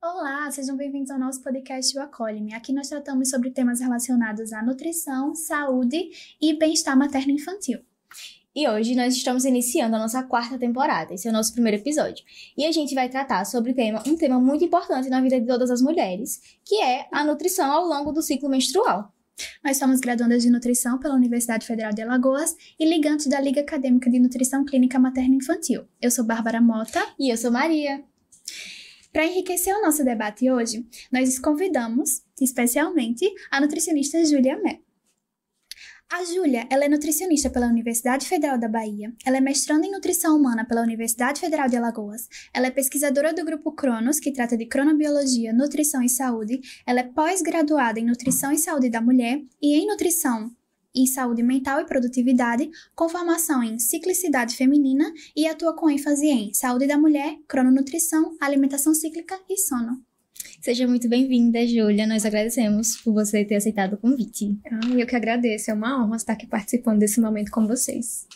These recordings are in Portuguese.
Olá, sejam bem-vindos ao nosso podcast O Acolhe-me. Aqui nós tratamos sobre temas relacionados à nutrição, saúde e bem-estar materno-infantil. E hoje nós estamos iniciando a nossa quarta temporada, esse é o nosso primeiro episódio. E a gente vai tratar sobre um tema muito importante na vida de todas as mulheres, que é a nutrição ao longo do ciclo menstrual. Nós somos graduandas de nutrição pela Universidade Federal de Alagoas e ligantes da Liga Acadêmica de Nutrição Clínica Materno-Infantil. Eu sou Bárbara Mota. E eu sou Maria. Para enriquecer o nosso debate hoje, nós convidamos, especialmente, a nutricionista Júlia Mel. A Júlia, ela é nutricionista pela Universidade Federal da Bahia, ela é mestranda em nutrição humana pela Universidade Federal de Alagoas, ela é pesquisadora do grupo Cronos, que trata de cronobiologia, nutrição e saúde, ela é pós-graduada em nutrição e saúde da mulher e em nutrição e saúde mental e produtividade, com formação em ciclicidade feminina e atua com ênfase em saúde da mulher, crononutrição, alimentação cíclica e sono. Seja muito bem-vinda, Júlia. Nós agradecemos por você ter aceitado o convite. Eu que agradeço. É uma honra estar aqui participando desse momento com vocês.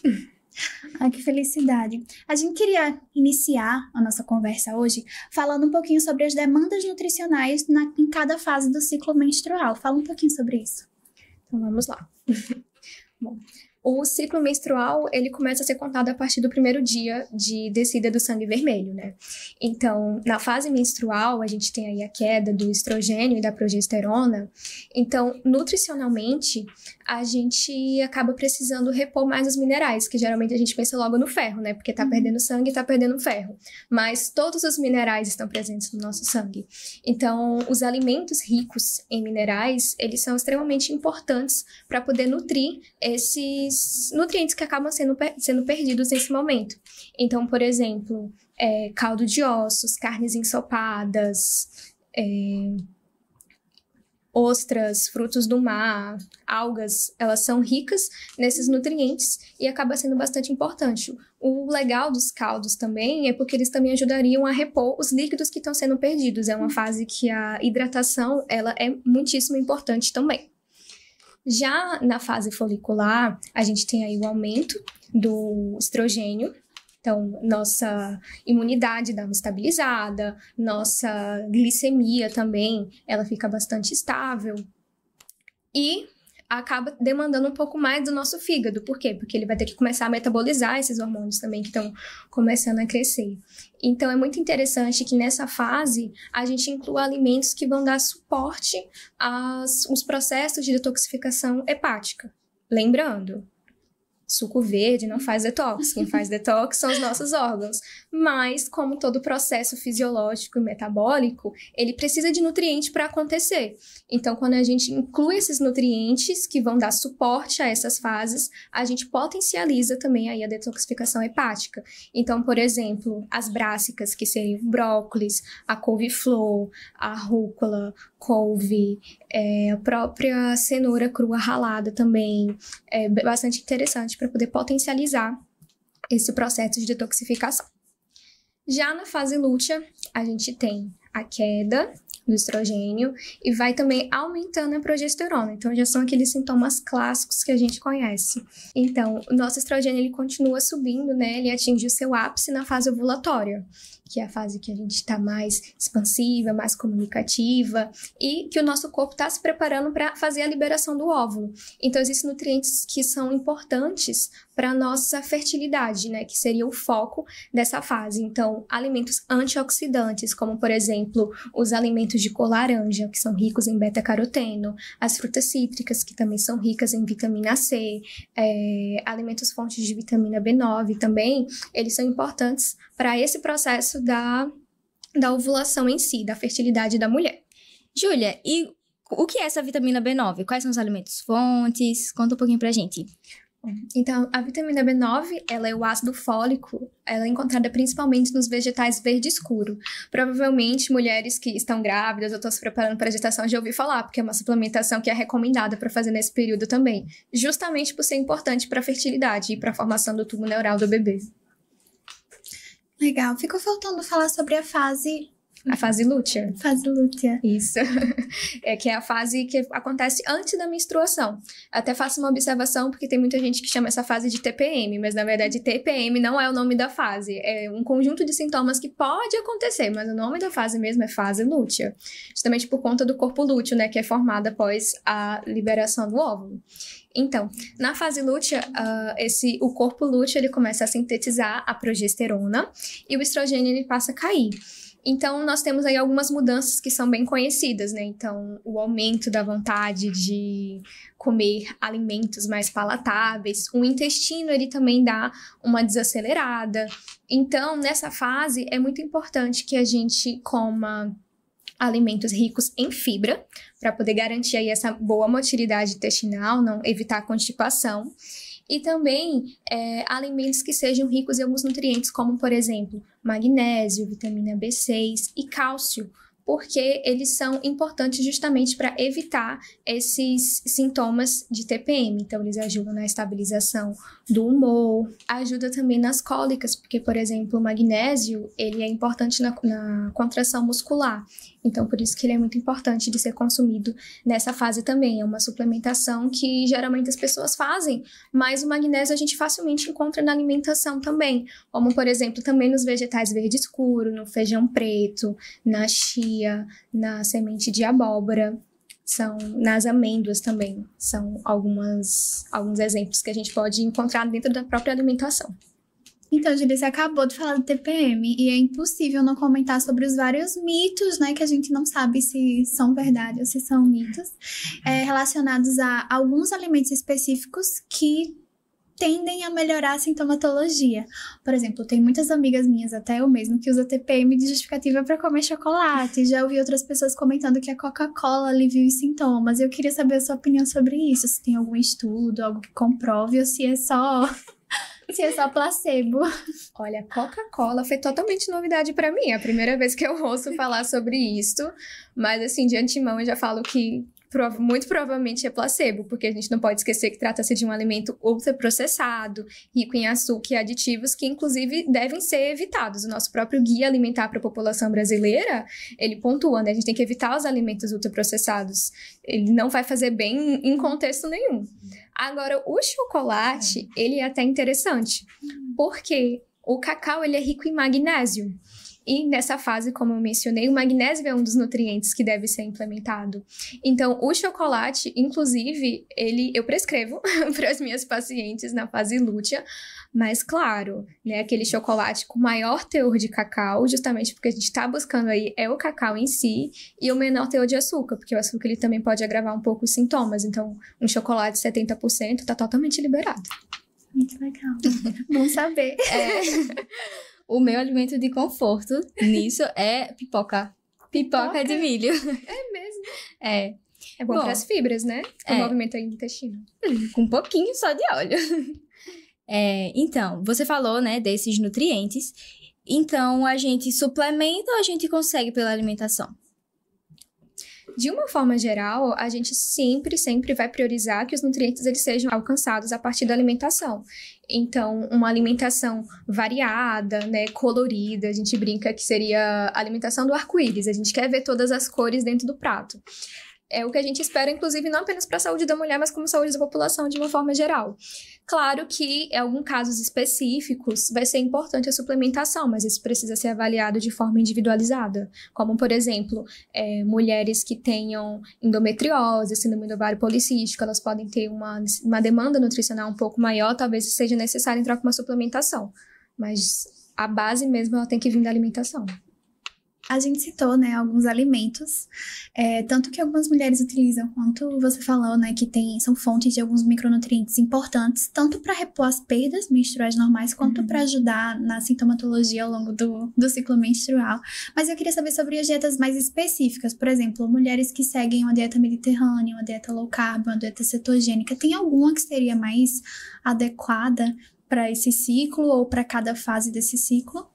Ai, que felicidade. A gente queria iniciar a nossa conversa hoje falando um pouquinho sobre as demandas nutricionais em cada fase do ciclo menstrual. Fala um pouquinho sobre isso. Então, vamos lá. Bom, o ciclo menstrual, ele começa a ser contado a partir do primeiro dia de descida do sangue vermelho, né? Então, na fase menstrual, a gente tem aí a queda do estrogênio e da progesterona. Então, nutricionalmente, a gente acaba precisando repor mais os minerais, que geralmente a gente pensa logo no ferro, né? Porque tá perdendo sangue e tá perdendo ferro. Mas todos os minerais estão presentes no nosso sangue. Então, os alimentos ricos em minerais, eles são extremamente importantes para poder nutrir esses nutrientes que acabam sendo perdidos nesse momento. Então, por exemplo, caldo de ossos, carnes ensopadas, ostras, frutos do mar, algas, elas são ricas nesses nutrientes e acaba sendo bastante importante. O legal dos caldos também é porque eles também ajudariam a repor os líquidos que estão sendo perdidos. É uma fase que a hidratação, ela é muitíssimo importante também. Já na fase folicular, a gente tem aí o aumento do estrogênio. Então, nossa imunidade dá uma estabilizada, nossa glicemia também, ela fica bastante estável. E acaba demandando um pouco mais do nosso fígado. Por quê? Porque ele vai ter que começar a metabolizar esses hormônios também que estão começando a crescer. Então, é muito interessante que nessa fase a gente inclua alimentos que vão dar suporte aos processos de detoxificação hepática. Lembrando, suco verde não faz detox. Quem faz detox são os nossos órgãos. Mas, como todo processo fisiológico e metabólico, ele precisa de nutriente para acontecer. Então, quando a gente inclui esses nutrientes que vão dar suporte a essas fases, a gente potencializa também aí a detoxificação hepática. Então, por exemplo, as brássicas, que seriam brócolis, a couve-flor, a rúcula, couve, a própria cenoura crua ralada também, é bastante interessante para poder potencializar esse processo de detoxificação. Já na fase lútea, a gente tem a queda do estrogênio e vai também aumentando a progesterona. Então, já são aqueles sintomas clássicos que a gente conhece. Então, o nosso estrogênio, ele continua subindo, né? Ele atinge o seu ápice na fase ovulatória, que é a fase que a gente está mais expansiva, mais comunicativa e que o nosso corpo está se preparando para fazer a liberação do óvulo. Então, existem nutrientes que são importantes para a nossa fertilidade, né? Que seria o foco dessa fase. Então, alimentos antioxidantes, como, por exemplo, os alimentos de cor laranja, que são ricos em beta-caroteno, as frutas cítricas, que também são ricas em vitamina C, alimentos fontes de vitamina B9 também, eles são importantes para esse processo da ovulação em si, da fertilidade da mulher. Júlia, e o que é essa vitamina B9? Quais são os alimentos fontes? Conta um pouquinho pra gente. Então, a vitamina B9, ela é o ácido fólico, ela é encontrada principalmente nos vegetais verde escuro. Provavelmente, mulheres que estão grávidas ou estão se preparando para a gestação já ouviram falar, porque é uma suplementação que é recomendada para fazer nesse período também, justamente por ser importante para a fertilidade e para a formação do tubo neural do bebê. Legal. Ficou faltando falar sobre a fase A fase lútea. Fase lútea. Isso. Que é a fase que acontece antes da menstruação. Até faço uma observação, porque tem muita gente que chama essa fase de TPM, mas na verdade TPM não é o nome da fase. É um conjunto de sintomas que pode acontecer, mas o nome da fase mesmo é fase lútea. Justamente por conta do corpo lúteo, né, que é formado após a liberação do óvulo. Então, na fase lútea, o corpo lúteo ele começa a sintetizar a progesterona e o estrogênio ele passa a cair. Então, nós temos aí algumas mudanças que são bem conhecidas, né? Então, o aumento da vontade de comer alimentos mais palatáveis. O intestino, ele também dá uma desacelerada. Então, nessa fase, é muito importante que a gente coma alimentos ricos em fibra, para poder garantir aí essa boa motilidade intestinal, não evitar a constipação. E também alimentos que sejam ricos em alguns nutrientes, como, por exemplo, magnésio, vitamina B6 e cálcio, porque eles são importantes justamente para evitar esses sintomas de TPM. Então, eles ajudam na estabilização do humor, ajuda também nas cólicas, porque, por exemplo, o magnésio, ele é importante na contração muscular. Então, por isso que ele é muito importante de ser consumido nessa fase também. É uma suplementação que geralmente as pessoas fazem, mas o magnésio a gente facilmente encontra na alimentação também, como, por exemplo, também nos vegetais verde escuro, no feijão preto, na chia, na semente de abóbora, nas amêndoas também. São alguns exemplos que a gente pode encontrar dentro da própria alimentação. Então, Júlia, você acabou de falar do TPM e é impossível não comentar sobre os vários mitos, né, que a gente não sabe se são verdade ou se são mitos, relacionados a alguns alimentos específicos que tendem a melhorar a sintomatologia. Por exemplo, tem muitas amigas minhas, até eu mesmo, que usa TPM de justificativa para comer chocolate. Já ouvi outras pessoas comentando que a Coca-Cola alivia os sintomas. Eu queria saber a sua opinião sobre isso, se tem algum estudo, algo que comprove ou se é só placebo. Olha, Coca-Cola foi totalmente novidade pra mim. É a primeira vez que eu ouço falar sobre isso. Mas, assim, de antemão eu já falo que muito provavelmente é placebo, porque a gente não pode esquecer que trata-se de um alimento ultraprocessado, rico em açúcar e aditivos que, inclusive, devem ser evitados. O nosso próprio guia alimentar para a população brasileira, ele pontua, né? A gente tem que evitar os alimentos ultraprocessados. Ele não vai fazer bem em contexto nenhum. Agora, o chocolate, ele é até interessante, porque o cacau, ele é rico em magnésio. E nessa fase, como eu mencionei, o magnésio é um dos nutrientes que deve ser implementado. Então, o chocolate, inclusive, eu prescrevo para as minhas pacientes na fase lútea, mas claro, né, aquele chocolate com maior teor de cacau, justamente porque a gente está buscando aí é o cacau em si, e o menor teor de açúcar, porque o açúcar ele também pode agravar um pouco os sintomas. Então, um chocolate 70% está totalmente liberado. Muito legal. Bom saber. O meu alimento de conforto nisso é pipoca. Pipoca de milho. É mesmo? É. É bom para as fibras, né? O movimento aí do intestino. Com um pouquinho só de óleo. Então, você falou, né, desses nutrientes. Então, a gente suplementa ou a gente consegue pela alimentação? De uma forma geral, a gente sempre vai priorizar que os nutrientes eles sejam alcançados a partir da alimentação. Então, uma alimentação variada, né, colorida, a gente brinca que seria a alimentação do arco-íris. A gente quer ver todas as cores dentro do prato. É o que a gente espera, inclusive, não apenas para a saúde da mulher, mas como saúde da população de uma forma geral. Claro que, em alguns casos específicos, vai ser importante a suplementação, mas isso precisa ser avaliado de forma individualizada. Como, por exemplo, mulheres que tenham endometriose, síndrome do ovário policístico, elas podem ter uma demanda nutricional um pouco maior, talvez seja necessário entrar com uma suplementação. Mas a base mesmo, ela tem que vir da alimentação. A gente citou, né, alguns alimentos, tanto que algumas mulheres utilizam, quanto você falou, né, que são fontes de alguns micronutrientes importantes, tanto para repor as perdas menstruais normais, quanto para ajudar na sintomatologia ao longo do ciclo menstrual. Mas eu queria saber sobre as dietas mais específicas, por exemplo, mulheres que seguem uma dieta mediterrânea, uma dieta low carb, uma dieta cetogênica, tem alguma que seria mais adequada para esse ciclo ou para cada fase desse ciclo?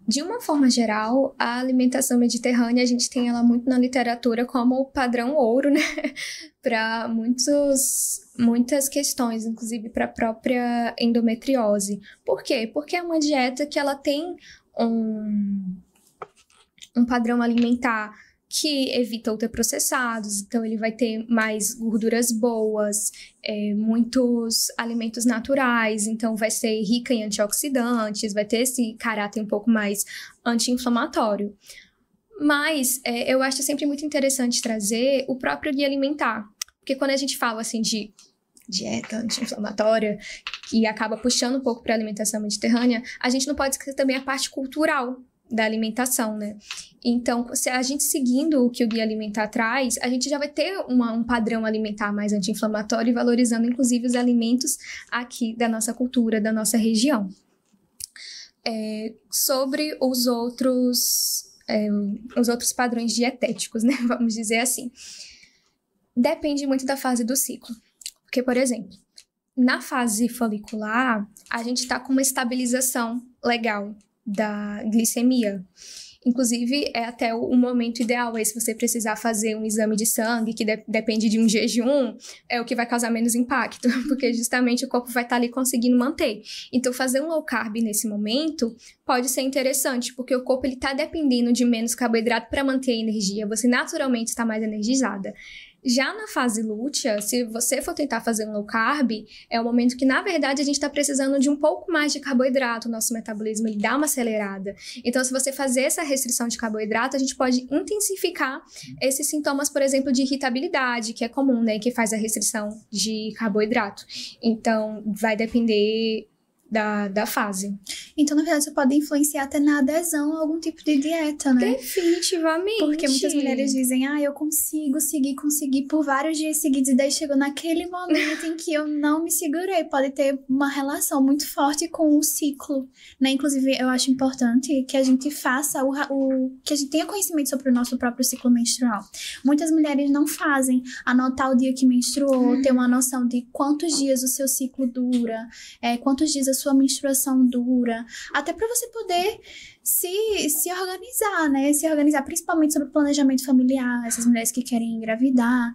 De uma forma geral, a alimentação mediterrânea, a gente tem ela muito na literatura como o padrão ouro, né? Para muitas questões, inclusive para a própria endometriose. Por quê? Porque é uma dieta que ela tem um padrão alimentar que evita ultraprocessados, então ele vai ter mais gorduras boas, muitos alimentos naturais, então vai ser rica em antioxidantes, vai ter esse caráter um pouco mais anti-inflamatório. Mas eu acho sempre muito interessante trazer o próprio guia alimentar, porque quando a gente fala assim de dieta anti-inflamatória, que acaba puxando um pouco para a alimentação mediterrânea, a gente não pode esquecer também a parte cultural da alimentação, né? Então, se a gente seguindo o que o guia alimentar traz, a gente já vai ter um padrão alimentar mais anti-inflamatório e valorizando, inclusive, os alimentos aqui da nossa cultura, da nossa região. Sobre os outros padrões dietéticos, né? Vamos dizer assim. Depende muito da fase do ciclo. Porque, por exemplo, na fase folicular, a gente está com uma estabilização legal da glicemia. Inclusive, é até o momento ideal aí, se você precisar fazer um exame de sangue, que depende de um jejum, é o que vai causar menos impacto, porque justamente o corpo vai estar ali conseguindo manter. Então, fazer um low carb nesse momento pode ser interessante, porque o corpo está dependendo de menos carboidrato para manter a energia, você naturalmente está mais energizada. Já na fase lútea, se você for tentar fazer um low carb, é o momento que, na verdade, a gente está precisando de um pouco mais de carboidrato, o nosso metabolismo ele dá uma acelerada. Então, se você fazer essa restrição de carboidrato, a gente pode intensificar esses sintomas, por exemplo, de irritabilidade, que é comum, né, que faz a restrição de carboidrato. Então, vai depender da fase. Então, na verdade, você pode influenciar até na adesão a algum tipo de dieta, né? Definitivamente. Porque muitas mulheres dizem, eu consigo seguir por vários dias seguidos, e daí chegou naquele momento em que eu não me segurei. Pode ter uma relação muito forte com o ciclo, né? Inclusive, eu acho importante que a gente faça que a gente tenha conhecimento sobre o nosso próprio ciclo menstrual. Muitas mulheres não fazem, anotar o dia que menstruou, ter uma noção de quantos dias o seu ciclo dura, quantos dias a sua menstruação dura, até para você poder se organizar, né? Se organizar principalmente sobre o planejamento familiar, essas mulheres que querem engravidar,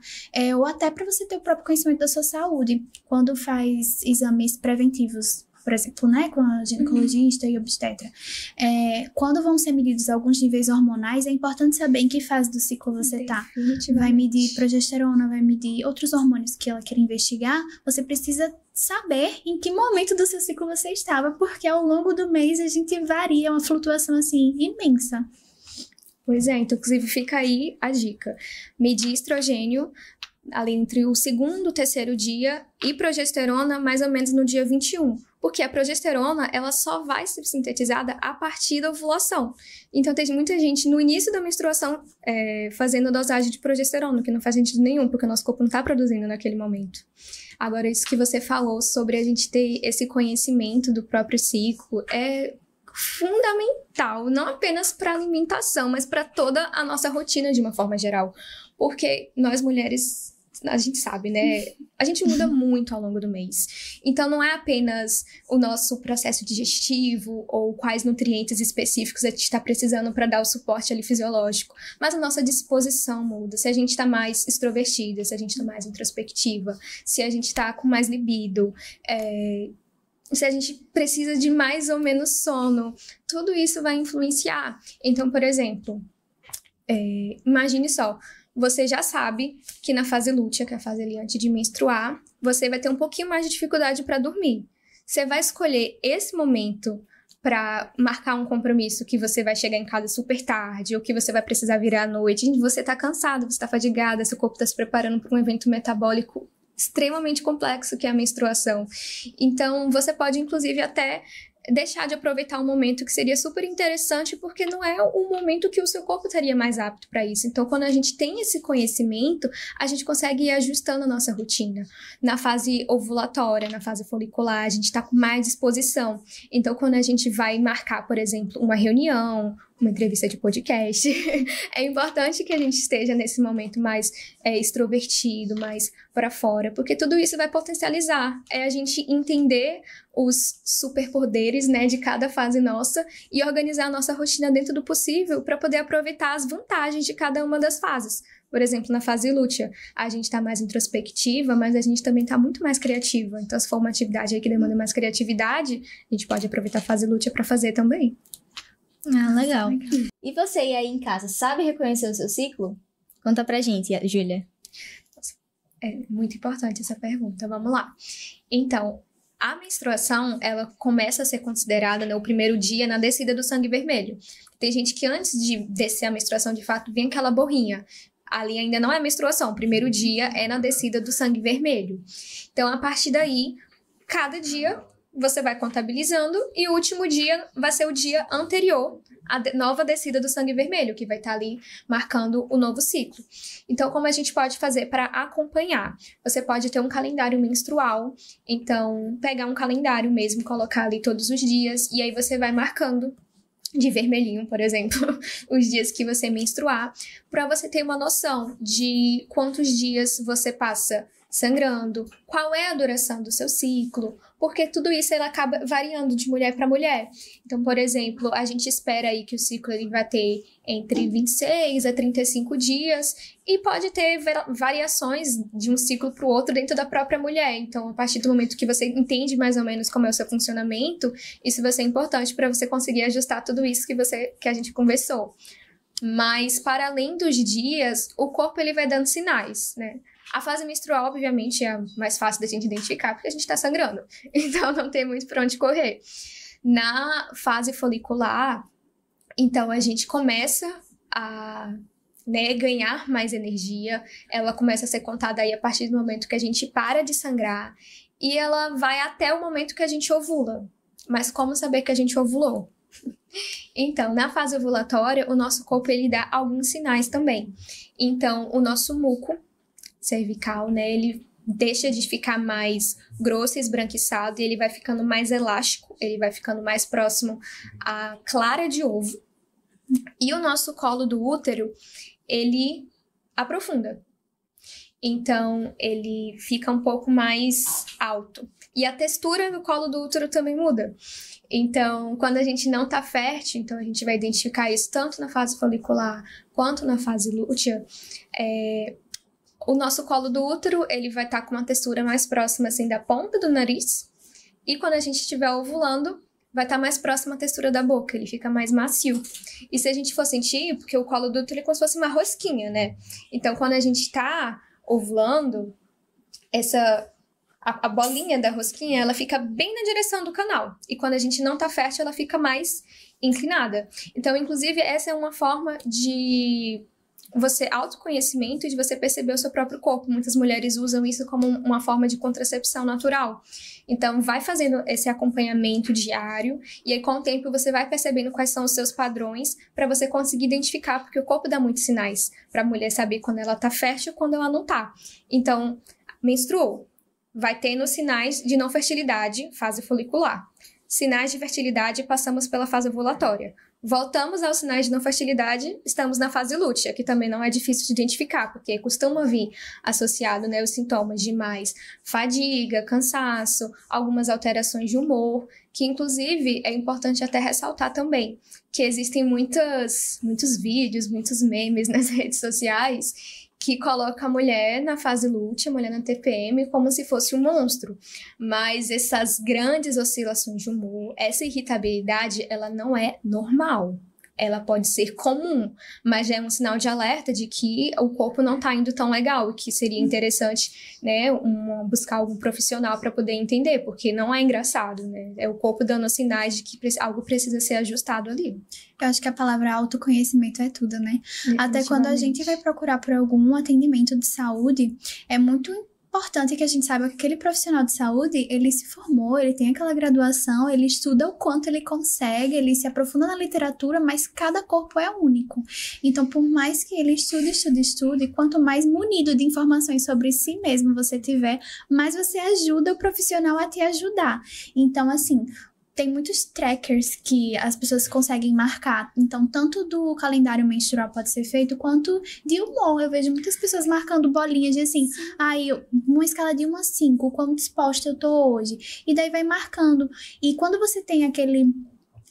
ou até para você ter o próprio conhecimento da sua saúde, quando faz exames preventivos, por exemplo, né, com a ginecologista e obstetra. Quando vão ser medidos alguns níveis hormonais, é importante saber em que fase do ciclo você está. Vai medir progesterona, vai medir outros hormônios que ela quer investigar. Você precisa saber em que momento do seu ciclo você estava, porque ao longo do mês a gente varia, uma flutuação assim imensa. Pois é, então inclusive fica aí a dica. Medir estrogênio ali entre o segundo e o terceiro dia e progesterona mais ou menos no dia 21. Porque a progesterona, ela só vai ser sintetizada a partir da ovulação. Então, tem muita gente no início da menstruação fazendo dosagem de progesterona, que não faz sentido nenhum, porque o nosso corpo não está produzindo naquele momento. Agora, isso que você falou sobre a gente ter esse conhecimento do próprio ciclo é fundamental, não apenas para a alimentação, mas para toda a nossa rotina de uma forma geral. Porque nós mulheres, a gente sabe, né? A gente muda muito ao longo do mês. Então, não é apenas o nosso processo digestivo ou quais nutrientes específicos a gente está precisando para dar o suporte ali fisiológico, mas a nossa disposição muda. Se a gente está mais extrovertida, se a gente está mais introspectiva, se a gente está com mais libido, se a gente precisa de mais ou menos sono, tudo isso vai influenciar. Então, por exemplo, imagine só, você já sabe que na fase lútea, que é a fase ali antes de menstruar, você vai ter um pouquinho mais de dificuldade para dormir. Você vai escolher esse momento para marcar um compromisso que você vai chegar em casa super tarde ou que você vai precisar virar à noite. Você está cansado, você está fadigada, seu corpo está se preparando para um evento metabólico extremamente complexo que é a menstruação. Então, você pode, inclusive, até deixar de aproveitar um momento que seria super interessante, porque não é o momento que o seu corpo estaria mais apto para isso. Então, quando a gente tem esse conhecimento, a gente consegue ir ajustando a nossa rotina. Na fase ovulatória, na fase folicular, a gente está com mais disposição. Então, quando a gente vai marcar, por exemplo, uma reunião, uma entrevista de podcast, é importante que a gente esteja nesse momento mais extrovertido, mais para fora, porque tudo isso vai potencializar. É a gente entender os superpoderes, né, de cada fase nossa e organizar a nossa rotina dentro do possível para poder aproveitar as vantagens de cada uma das fases. Por exemplo, na fase lútea, a gente está mais introspectiva, mas a gente também está muito mais criativa. Então, se for uma atividade aí que demanda mais criatividade, a gente pode aproveitar a fase lútea para fazer também. Ah, legal. E você aí em casa, sabe reconhecer o seu ciclo? Conta pra gente, Júlia. É muito importante essa pergunta, vamos lá. Então, a menstruação, ela começa a ser considerada, né, o primeiro dia na descida do sangue vermelho. Tem gente que antes de descer a menstruação, de fato, vem aquela borrinha. Ali ainda não é menstruação, o primeiro dia é na descida do sangue vermelho. Então, a partir daí, cada dia você vai contabilizando e o último dia vai ser o dia anterior à nova descida do sangue vermelho, que vai estar ali marcando o novo ciclo. Então, como a gente pode fazer para acompanhar? Você pode ter um calendário menstrual, então pegar um calendário mesmo, colocar ali todos os dias, e aí você vai marcando de vermelhinho, por exemplo, os dias que você menstruar, para você ter uma noção de quantos dias você passa sangrando, qual é a duração do seu ciclo, porque tudo isso ele acaba variando de mulher para mulher. Então, por exemplo, a gente espera aí que o ciclo ele vai ter entre 26 a 35 dias e pode ter variações de um ciclo para o outro dentro da própria mulher. Então, a partir do momento que você entende mais ou menos como é o seu funcionamento, isso vai ser importante para você conseguir ajustar tudo isso que a gente conversou. Mas, para além dos dias, o corpo ele vai dando sinais, né? A fase menstrual, obviamente, é a mais fácil da gente identificar, porque a gente está sangrando. Então, não tem muito para onde correr. Na fase folicular, então, a gente começa a, né, ganhar mais energia. Ela começa a ser contada aí a partir do momento que a gente para de sangrar. E ela vai até o momento que a gente ovula. Mas como saber que a gente ovulou? Então, na fase ovulatória, o nosso corpo ele dá alguns sinais também. Então, o nosso muco cervical, né, ele deixa de ficar mais grosso e esbranquiçado e ele vai ficando mais elástico, ele vai ficando mais próximo à clara de ovo. E o nosso colo do útero, ele aprofunda. Então, ele fica um pouco mais alto. E a textura do colo do útero também muda. Então, quando a gente não tá fértil, então a gente vai identificar isso tanto na fase folicular quanto na fase lútea, o nosso colo do útero, ele vai estar com uma textura mais próxima, assim, da ponta do nariz. E quando a gente estiver ovulando, vai estar mais próxima à textura da boca, ele fica mais macio. E se a gente for sentir, porque o colo do útero é como se fosse uma rosquinha, né? Então, quando a gente tá ovulando, a bolinha da rosquinha, ela fica bem na direção do canal. E quando a gente não tá fértil, ela fica mais inclinada. Então, inclusive, essa é uma forma de você autoconhecimento e de você perceber o seu próprio corpo. Muitas mulheres usam isso como uma forma de contracepção natural. Então, vai fazendo esse acompanhamento diário e aí, com o tempo, você vai percebendo quais são os seus padrões para você conseguir identificar, porque o corpo dá muitos sinais para a mulher saber quando ela tá fértil e quando ela não tá. Então, menstruou. Vai tendo sinais de não fertilidade, fase folicular. Sinais de fertilidade, passamos pela fase ovulatória. Voltamos aos sinais de não fertilidade, estamos na fase lútea, que também não é difícil de identificar, porque costuma vir associado, né, os sintomas de mais fadiga, cansaço, algumas alterações de humor, que inclusive é importante até ressaltar também, que existem muitos vídeos, muitos memes nas redes sociais que coloca a mulher na fase lútea, a mulher na TPM, como se fosse um monstro. Mas essas grandes oscilações de humor, essa irritabilidade, ela não é normal. Ela pode ser comum, mas já é um sinal de alerta de que o corpo não está indo tão legal e que seria interessante, né, buscar algum profissional para poder entender, porque não é engraçado, né? É o corpo dando sinais de que algo precisa ser ajustado ali. Eu acho que a palavra autoconhecimento é tudo, né? Até quando a gente vai procurar por algum atendimento de saúde, é muito importante que a gente saiba que aquele profissional de saúde, ele se formou, ele tem aquela graduação, ele estuda o quanto ele consegue, ele se aprofunda na literatura, mas cada corpo é único. Então, por mais que ele estude, quanto mais munido de informações sobre si mesmo você tiver, mais você ajuda o profissional a te ajudar. Então, assim, tem muitos trackers que as pessoas conseguem marcar. Então, tanto do calendário menstrual pode ser feito, quanto de humor. Eu vejo muitas pessoas marcando bolinhas de assim, uma escala de 1 a 5, quão disposta eu tô hoje. E daí vai marcando. E quando você tem aquele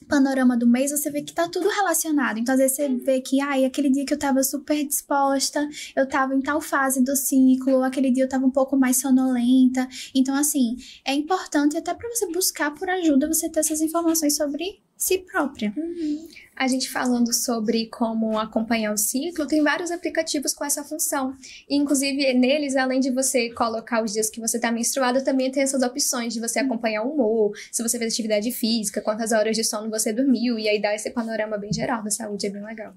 panorama do mês, você vê que tá tudo relacionado. Então, às vezes você vê que, aquele dia que eu tava super disposta, eu tava em tal fase do ciclo, aquele dia eu tava um pouco mais sonolenta. Então, assim, é importante até pra você buscar por ajuda, você ter essas informações sobre si própria. A gente falando sobre como acompanhar o ciclo, tem vários aplicativos com essa função. E, inclusive, neles, além de você colocar os dias que você está menstruada, também tem essas opções de você acompanhar o humor, se você fez atividade física, quantas horas de sono você dormiu, e aí dá esse panorama bem geral da saúde, é bem legal.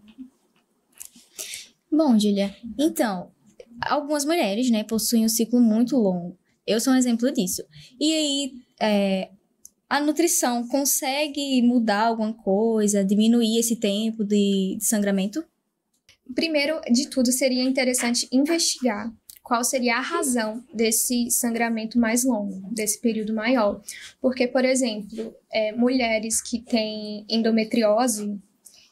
Bom, Júlia, então, algumas mulheres, né, possuem um ciclo muito longo. Eu sou um exemplo disso. E aí, a nutrição consegue mudar alguma coisa, diminuir esse tempo de sangramento? Primeiro de tudo, seria interessante investigar qual seria a razão desse sangramento mais longo, desse período maior. Porque, por exemplo, mulheres que têm endometriose,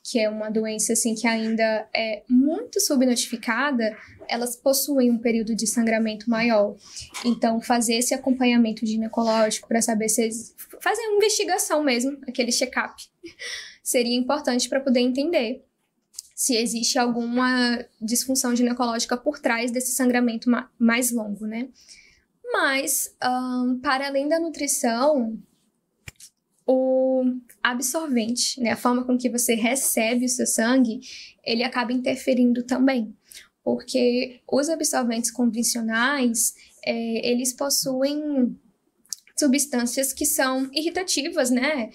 que é uma doença assim, que ainda é muito subnotificada, elas possuem um período de sangramento maior. Então, fazer esse acompanhamento ginecológico para saber se eles... fazer uma investigação mesmo, aquele check-up, seria importante para poder entender se existe alguma disfunção ginecológica por trás desse sangramento mais longo, né? Mas, para além da nutrição, o absorvente, né, a forma com que você recebe o seu sangue, ele acaba interferindo também. Porque os absorventes convencionais, eles possuem substâncias que são irritativas, né?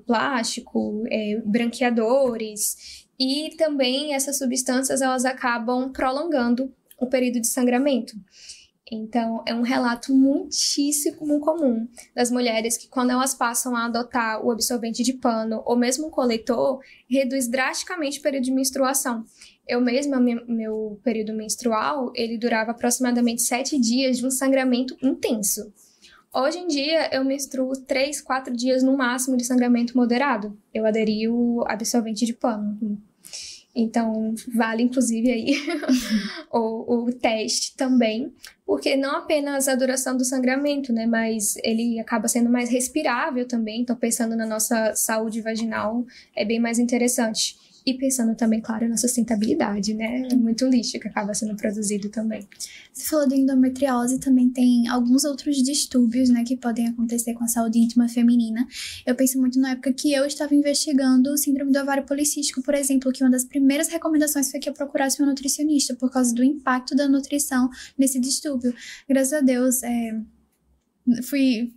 Plástico, branqueadores, e também essas substâncias elas acabam prolongando o período de sangramento. Então, é um relato muitíssimo comum das mulheres que, quando elas passam a adotar o absorvente de pano ou mesmo o coletor, reduz drasticamente o período de menstruação. Eu mesma, meu período menstrual, ele durava aproximadamente 7 dias de um sangramento intenso. Hoje em dia, eu menstruo 3, 4 dias no máximo de sangramento moderado. Eu aderi o absorvente de pano. Então, vale, inclusive, aí o teste também, porque não apenas a duração do sangramento, né, mas ele acaba sendo mais respirável também. Então, pensando na nossa saúde vaginal, é bem mais interessante. E pensando também, claro, na sustentabilidade, né? Muito lixo que acaba sendo produzido também. Você falou de endometriose, também tem alguns outros distúrbios, né, que podem acontecer com a saúde íntima feminina. Eu penso muito na época que eu estava investigando o síndrome do ovário policístico, por exemplo, que uma das primeiras recomendações foi que eu procurasse uma nutricionista, por causa do impacto da nutrição nesse distúrbio. Graças a Deus,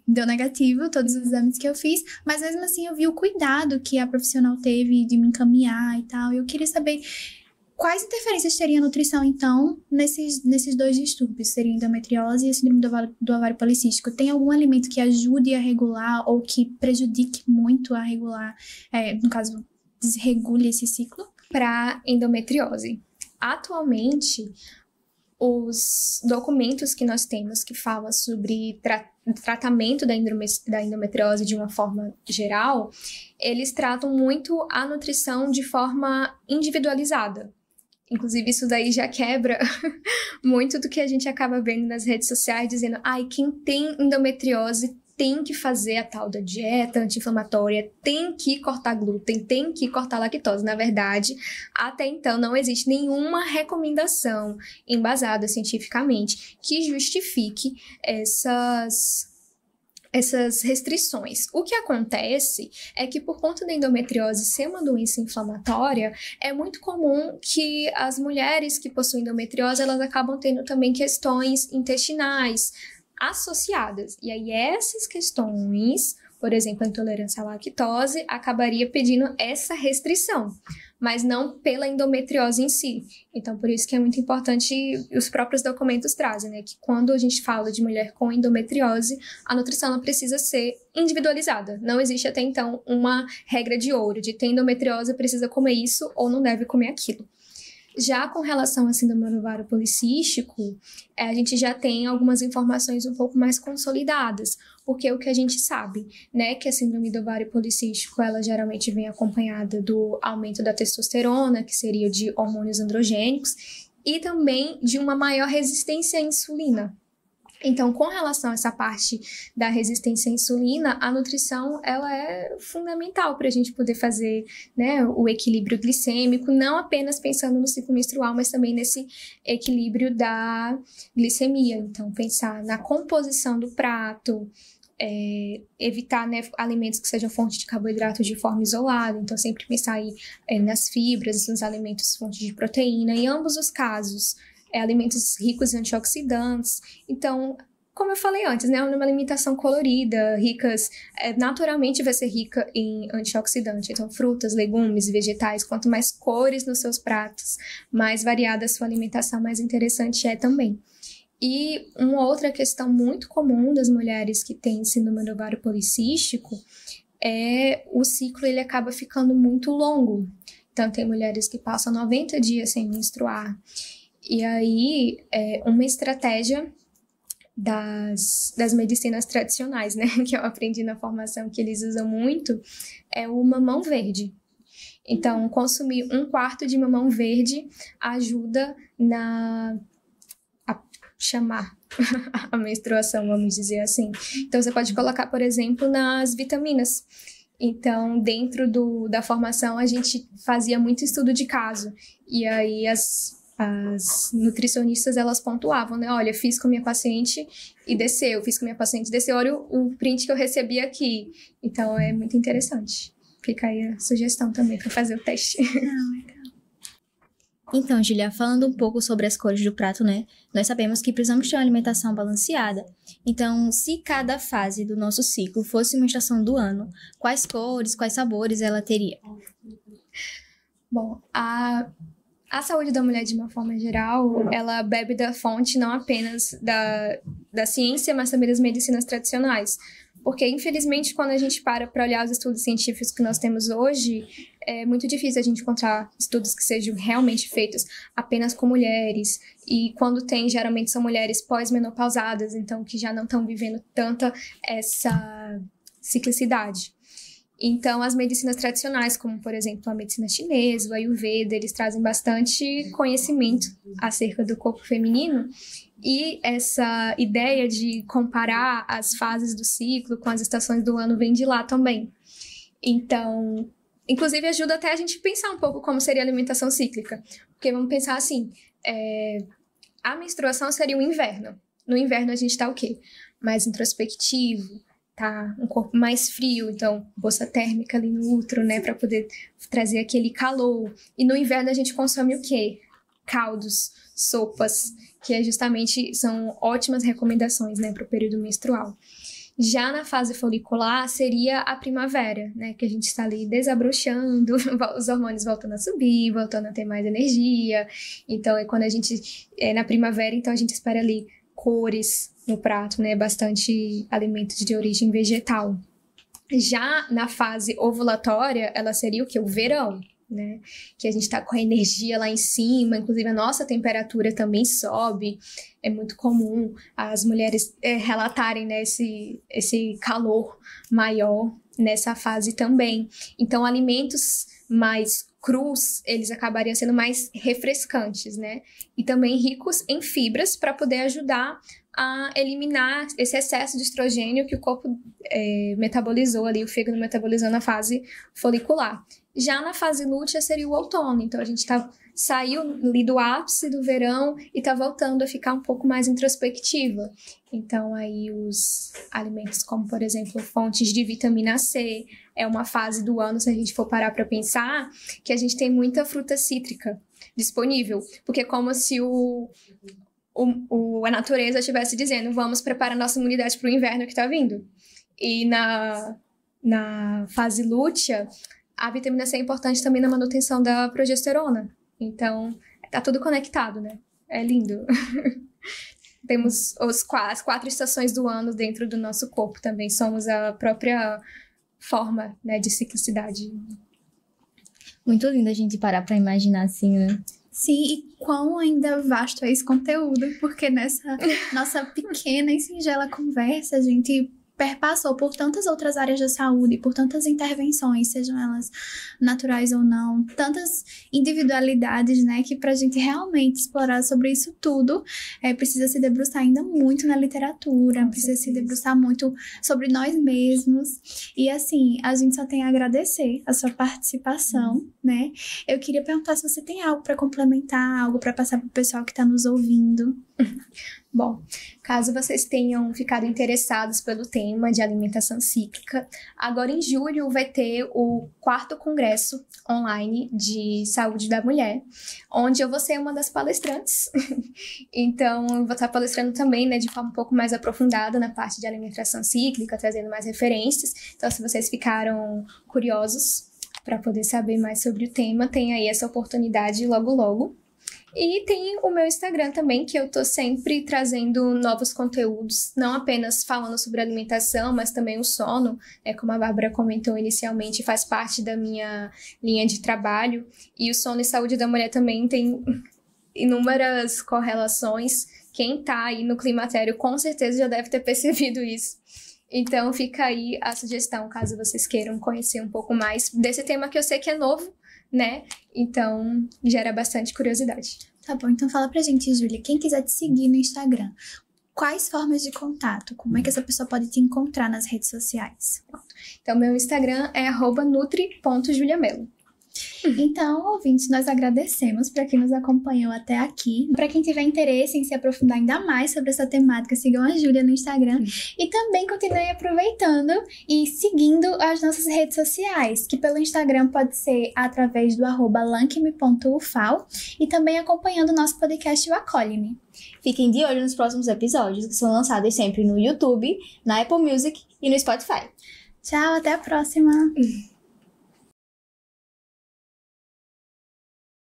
deu negativo todos os exames que eu fiz, mas mesmo assim eu vi o cuidado que a profissional teve de me encaminhar e tal. Eu queria saber quais interferências teria a nutrição, então, nesses dois distúrbios, seria a endometriose e a síndrome do ovário policístico. Tem algum alimento que ajude a regular ou que prejudique muito a regular, no caso, desregule esse ciclo? Para endometriose, atualmente, os documentos que nós temos que falam sobre tratamento da endometriose de uma forma geral, eles tratam muito a nutrição de forma individualizada. Inclusive, isso daí já quebra muito do que a gente acaba vendo nas redes sociais, dizendo, quem tem endometriose tem que fazer a tal da dieta anti-inflamatória, tem que cortar glúten, tem que cortar lactose. Na verdade, até então não existe nenhuma recomendação embasada cientificamente que justifique essas restrições. O que acontece é que, por conta da endometriose ser uma doença inflamatória, é muito comum que as mulheres que possuem endometriose, elas acabam tendo também questões intestinais associadas. E aí essas questões, por exemplo, a intolerância à lactose, acabaria pedindo essa restrição, mas não pela endometriose em si. Então, por isso que é muito importante, os próprios documentos trazem, né, que quando a gente fala de mulher com endometriose, a nutrição ela precisa ser individualizada. Não existe até então uma regra de ouro, de ter endometriose, precisa comer isso ou não deve comer aquilo. Já com relação à síndrome do ovário policístico, a gente já tem algumas informações um pouco mais consolidadas, porque o que a gente sabe, né, que a síndrome do ovário policístico, ela geralmente vem acompanhada do aumento da testosterona, que seria de hormônios androgênicos, e também de uma maior resistência à insulina. Então, com relação a essa parte da resistência à insulina, a nutrição ela é fundamental para a gente poder fazer, né, o equilíbrio glicêmico, não apenas pensando no ciclo menstrual, mas também nesse equilíbrio da glicemia. Então, pensar na composição do prato, evitar, né, alimentos que sejam fonte de carboidrato de forma isolada, então sempre pensar aí nas fibras, nos alimentos fonte de proteína, em ambos os casos, alimentos ricos em antioxidantes. Então, como eu falei antes, né, uma alimentação colorida, naturalmente vai ser rica em antioxidante, então frutas, legumes, vegetais, quanto mais cores nos seus pratos, mais variada a sua alimentação, mais interessante é também. E uma outra questão muito comum das mulheres que têm síndrome do ovário policístico é o ciclo, ele acaba ficando muito longo. Então, tem mulheres que passam 90 dias sem menstruar. E aí, uma estratégia das medicinas tradicionais, né, que eu aprendi na formação que eles usam muito, é o mamão verde. Então, consumir 1/4 de mamão verde ajuda chamar a menstruação, vamos dizer assim. Então, você pode colocar, por exemplo, nas vitaminas. Então, dentro da formação, a gente fazia muito estudo de caso. E aí, as nutricionistas, elas pontuavam, né? Olha, fiz com minha paciente e desceu. Fiz com minha paciente e desceu. Olha o print que eu recebi aqui. Então, é muito interessante. Fica aí a sugestão também para fazer o teste. Então, Julia, falando um pouco sobre as cores do prato, né? Nós sabemos que precisamos ter uma alimentação balanceada. Então, se cada fase do nosso ciclo fosse uma estação do ano, quais cores, quais sabores ela teria? Bom, a saúde da mulher, de uma forma geral, ela bebe da fonte não apenas da ciência, mas também das medicinas tradicionais. Porque, infelizmente, quando a gente para olhar os estudos científicos que nós temos hoje, é muito difícil a gente encontrar estudos que sejam realmente feitos apenas com mulheres. E quando tem, geralmente são mulheres pós-menopausadas, então que já não estão vivendo tanta essa ciclicidade. Então, as medicinas tradicionais, como, por exemplo, a medicina chinesa, o Ayurveda, eles trazem bastante conhecimento acerca do corpo feminino. E essa ideia de comparar as fases do ciclo com as estações do ano vem de lá também. Então, inclusive ajuda até a gente pensar um pouco como seria a alimentação cíclica. Porque vamos pensar assim, a menstruação seria o inverno. No inverno a gente tá o quê? Mais introspectivo, tá um corpo mais frio, então bolsa térmica ali no útero, né, para poder trazer aquele calor. E no inverno a gente consome o quê? Caldos, sopas, que justamente são ótimas recomendações, né, para o período menstrual. Já na fase folicular seria a primavera, né, que a gente está ali desabrochando, os hormônios voltando a subir, voltando a ter mais energia. Então é quando a gente na primavera, então a gente espera ali cores no prato, né, bastante alimentos de origem vegetal. Já na fase ovulatória, ela seria o quê? O verão, né? Que a gente tá com a energia lá em cima, inclusive a nossa temperatura também sobe. É muito comum as mulheres relatarem, né, esse calor maior nessa fase também. Então, alimentos mais crus, eles acabariam sendo mais refrescantes, né? E também ricos em fibras para poder ajudar a eliminar esse excesso de estrogênio que o corpo metabolizou ali, o fígado metabolizou na fase folicular. Já na fase lútea seria o outono, então a gente saiu ali do ápice do verão e está voltando a ficar um pouco mais introspectiva. Então aí os alimentos como, por exemplo, fontes de vitamina C, é uma fase do ano, se a gente for parar para pensar, que a gente tem muita fruta cítrica disponível, porque é como se a natureza estivesse dizendo, vamos preparar nossa imunidade para o inverno que está vindo. E na fase lútea, a vitamina C é importante também na manutenção da progesterona. Então, tá tudo conectado, né? É lindo. Temos as 4 estações do ano dentro do nosso corpo também. Somos a própria forma, né, de ciclicidade. Muito lindo a gente parar pra imaginar assim, né? Sim, e quão ainda vasto é esse conteúdo, porque nessa nossa pequena e singela conversa, a gente perpassou por tantas outras áreas da saúde, por tantas intervenções, sejam elas naturais ou não, tantas individualidades, né, que pra gente realmente explorar sobre isso tudo, precisa se debruçar ainda muito na literatura, precisa se debruçar muito sobre nós mesmos, e assim, a gente só tem a agradecer a sua participação, né? Eu queria perguntar se você tem algo pra complementar, algo pra passar pro pessoal que tá nos ouvindo. Bom, caso vocês tenham ficado interessados pelo tema de alimentação cíclica, agora em julho vai ter o 4º Congresso Online de Saúde da Mulher, onde eu vou ser uma das palestrantes. Então, eu vou estar palestrando também, né, de forma um pouco mais aprofundada na parte de alimentação cíclica, trazendo mais referências. Então, se vocês ficaram curiosos para poder saber mais sobre o tema, tem aí essa oportunidade logo logo. E tem o meu Instagram também, que eu tô sempre trazendo novos conteúdos, não apenas falando sobre alimentação, mas também o sono, né? Como a Bárbara comentou inicialmente, faz parte da minha linha de trabalho. E o sono e saúde da mulher também tem inúmeras correlações. Quem tá aí no climatério com certeza já deve ter percebido isso. Então fica aí a sugestão, caso vocês queiram conhecer um pouco mais desse tema que eu sei que é novo, né? Então, gera bastante curiosidade. Tá bom, então fala pra gente, Júlia, quem quiser te seguir no Instagram, quais formas de contato? Como é que essa pessoa pode te encontrar nas redes sociais? Então, meu Instagram é @nutri.juliamelo. Então, ouvintes, nós agradecemos para quem nos acompanhou até aqui. Para quem tiver interesse em se aprofundar ainda mais sobre essa temática, sigam a Júlia no Instagram e também continuem aproveitando e seguindo as nossas redes sociais, que pelo Instagram pode ser através do @lankme.ufal e também acompanhando o nosso podcast o Acolhe-me. Fiquem de olho nos próximos episódios, que são lançados sempre no YouTube, na Apple Music e no Spotify. Tchau, até a próxima!